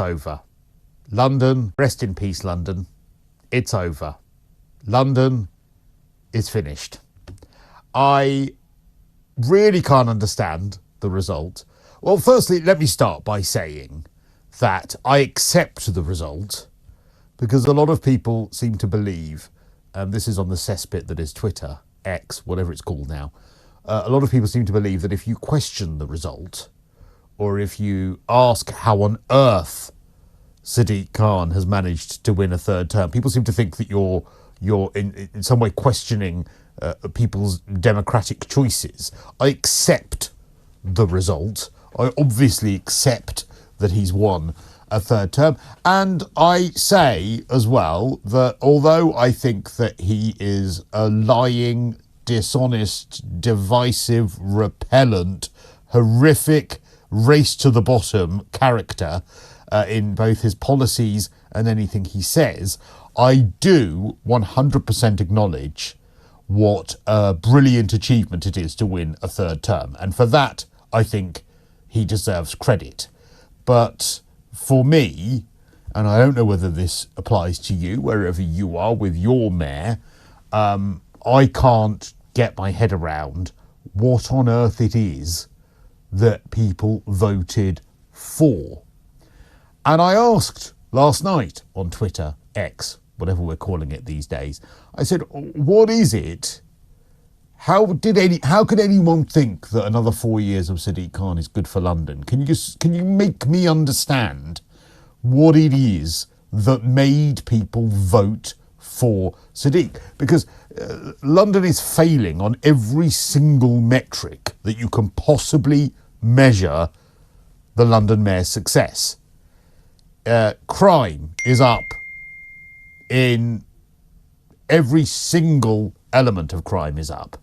Over. London, rest in peace, London. It's over. London is finished. I really can't understand the result. Well, firstly, let me start by saying that I accept the result because a lot of people seem to believe, and this is on the cesspit that is Twitter, X, whatever it's called now, a lot of people seem to believe that if you question the result, or if you ask how on earth Sadiq Khan has managed to win a third term, people seem to think that you're in some way questioning people's democratic choices. I accept the result. I obviously accept that he's won a third term. And I say as well that although I think that he is a lying, dishonest, divisive, repellent, horrific, race to the bottom character in both his policies and anything he says, I do 100% acknowledge what a brilliant achievement it is to win a third term. And for that, I think he deserves credit. But for me, and I don't know whether this applies to you, wherever you are with your mayor, I can't get my head around what on earth it is that people voted for. And I asked last night on Twitter, X, whatever we're calling it these days, I said, what is it? How could anyone think that another 4 years of Sadiq Khan is good for London? Can you make me understand what it is that made people vote for Sadiq? Because London is failing on every single metric that you can possibly measure the London mayor's success. Crime is up in every single element of crime is up.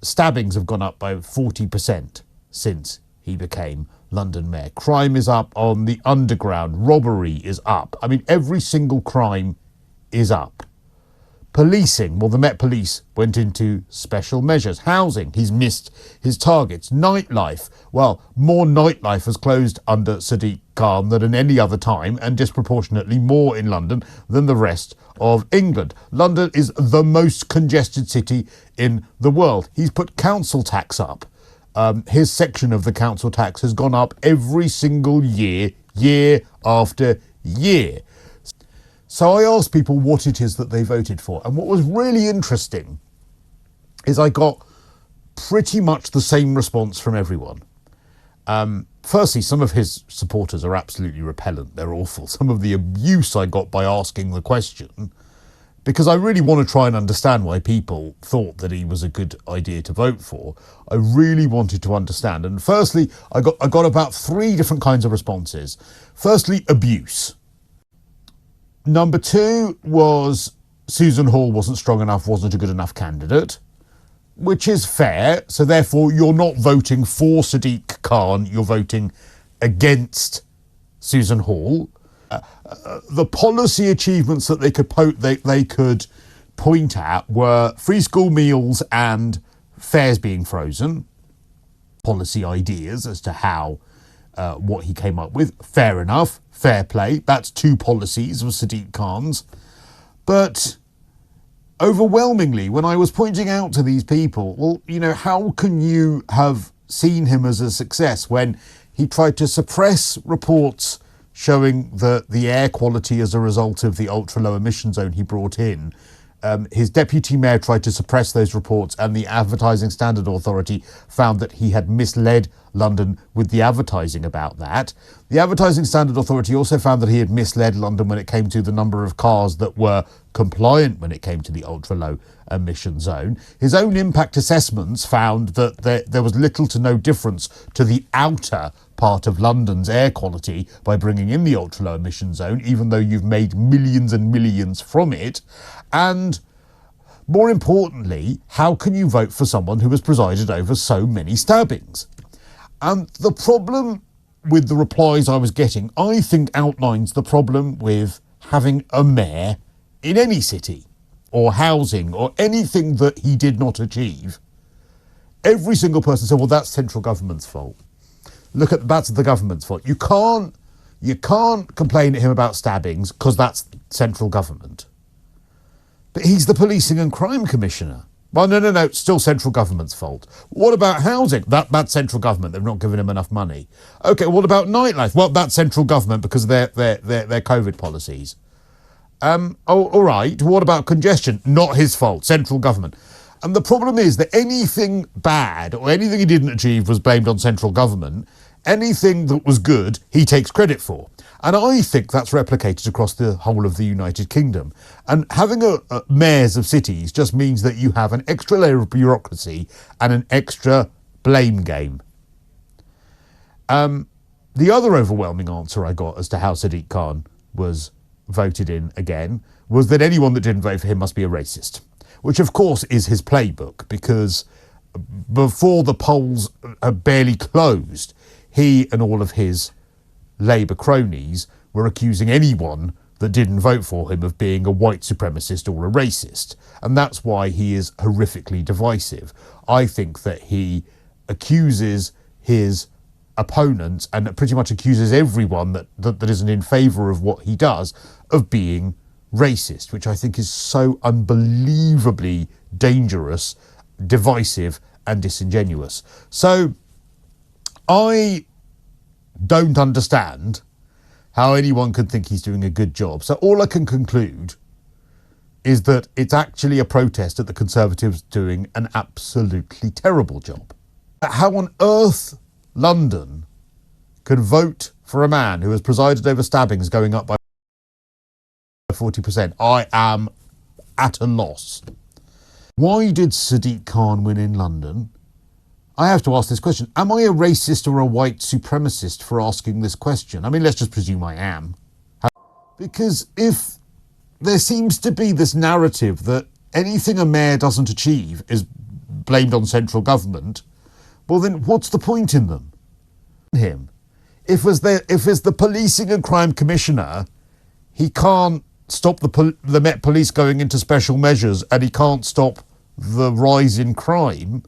Stabbings have gone up by 40% since he became London mayor. Crime is up on the underground. Robbery is up. I mean, every single crime is up. Policing, well, the Met Police went into special measures. Housing, he's missed his targets. Nightlife, well, more nightlife has closed under Sadiq Khan than at any other time, and disproportionately more in London than the rest of England. London is the most congested city in the world. He's put council tax up. His section of the council tax has gone up every single year, year after year. So I asked people what it is that they voted for. And what was really interesting is I got pretty much the same response from everyone. Firstly, some of his supporters are absolutely repellent. They're awful. Some of the abuse I got by asking the question, because I really want to try and understand why people thought that he was a good idea to vote for. I really wanted to understand. And firstly, I got about 3 different kinds of responses. Firstly, abuse. Number 2 was Susan Hall wasn't strong enough, wasn't a good enough candidate, which is fair. So therefore, you're not voting for Sadiq Khan, you're voting against Susan Hall. The policy achievements that they could point at were free school meals and fares being frozen. Policy ideas as to how what he came up with. Fair enough, fair play. That's 2 policies of Sadiq Khan's. But overwhelmingly, when I was pointing out to these people, well, you know, how can you have seen him as a success when he tried to suppress reports showing that the air quality as a result of the ultra-low emission zone he brought in, his deputy mayor tried to suppress those reports, and the Advertising Standard Authority found that he had misled London with the advertising about that. The Advertising Standard Authority also found that he had misled London when it came to the number of cars that were compliant when it came to the ultra-low emission zone. His own impact assessments found that there was little to no difference to the outer part of London's air quality by bringing in the ultra-low emission zone, even though you've made millions and millions from it. And more importantly, how can you vote for someone who has presided over so many stabbings? And the problem with the replies I was getting, I think, outlines the problem with having a mayor in any city or housing or anything that he did not achieve. Every single person said, well, that's central government's fault. That's the government's fault. You can't You can't complain at him about stabbings because that's central government. But he's the Policing and Crime Commissioner. Well, no, it's still central government's fault. What about housing? That's central government. They've not given him enough money. Okay, what about nightlife? Well, that's central government because of their COVID policies. All right, what about congestion? Not his fault, central government. And the problem is that anything bad or anything he didn't achieve was blamed on central government. Anything that was good, he takes credit for. And I think that's replicated across the whole of the United Kingdom. And having mayors of cities just means that you have an extra layer of bureaucracy and an extra blame game. The other overwhelming answer I got as to how Sadiq Khan was voted in again was that anyone that didn't vote for him must be a racist, which of course is his playbook, because before the polls had barely closed, he and all of his Labour cronies were accusing anyone that didn't vote for him of being a white supremacist or a racist. And that's why he is horrifically divisive. I think that he accuses his opponents and pretty much accuses everyone that isn't in favour of what he does of being racist, which I think is so unbelievably dangerous, divisive and disingenuous. So I don't understand how anyone can think he's doing a good job. So all I can conclude is that it's actually a protest that the Conservatives doing an absolutely terrible job. How on earth London could vote for a man who has presided over stabbings going up by 40%, I am at a loss. Why did Sadiq Khan win in London? I have to ask this question. Am I a racist or a white supremacist for asking this question? I mean, let's just presume I am. Because if there seems to be this narrative that anything a mayor doesn't achieve is blamed on central government, well then what's the point in them? If as the Policing and Crime Commissioner, he can't stop the Met Police going into special measures and he can't stop the rise in crime,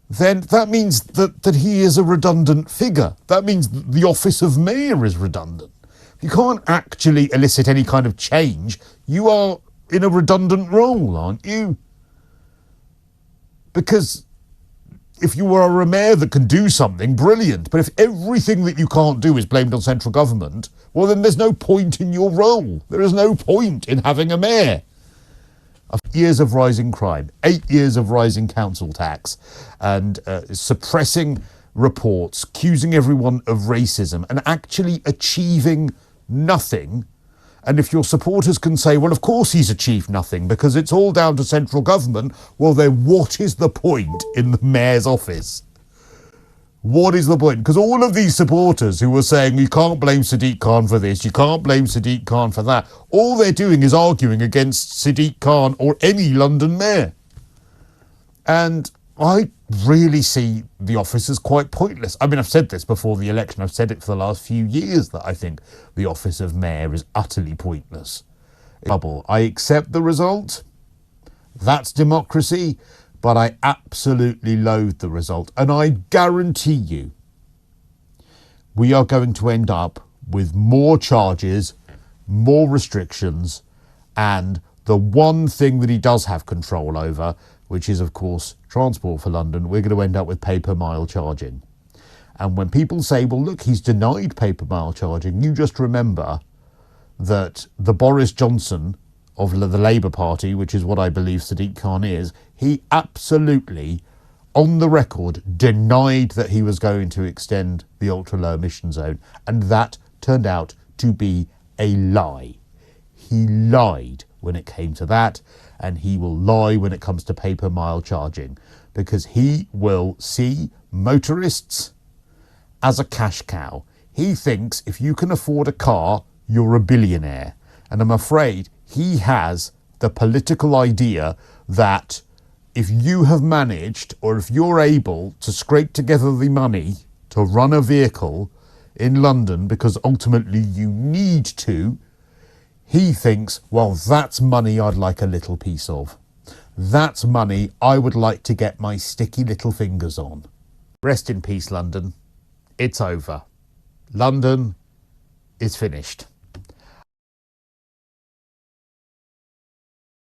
then that means that he is a redundant figure. That means the office of mayor is redundant. If you can't actually elicit any kind of change, you are in a redundant role, aren't you? Because if you are a mayor that can do something, brilliant. But if everything that you can't do is blamed on central government, well, then there's no point in your role. There is no point in having a mayor. years of rising crime, 8 years of rising council tax, and suppressing reports, accusing everyone of racism, and actually achieving nothing. And if your supporters can say, well, of course he's achieved nothing because it's all down to central government, well, then what is the point in the mayor's office? What is the point? Because all of these supporters who were saying you can't blame Sadiq Khan for this, you can't blame Sadiq Khan for that, all they're doing is arguing against Sadiq Khan or any London mayor. And I really see the office as quite pointless. I mean, I've said this before the election. I've said it for the last few years that I think the office of mayor is utterly pointless. I accept the result. That's democracy. But I absolutely loathe the result. And I guarantee you, we are going to end up with more charges, more restrictions, and the one thing that he does have control over, which is, of course, Transport for London, we're going to end up with pay-per-mile charging. And when people say, well, look, he's denied pay-per-mile charging, you just remember that the Boris Johnson of the Labour Party, which is what I believe Sadiq Khan is, he absolutely, on the record, denied that he was going to extend the ultra-low emission zone, and that turned out to be a lie. He lied when it came to that, and he will lie when it comes to pay-per-mile charging, because he will see motorists as a cash cow. He thinks if you can afford a car, you're a billionaire. And I'm afraid he has the political idea that if you have managed, or if you're able to scrape together the money to run a vehicle in London, because ultimately you need to, he thinks, well, that's money I'd like a little piece of. That's money I would like to get my sticky little fingers on. Rest in peace, London. It's over. London is finished.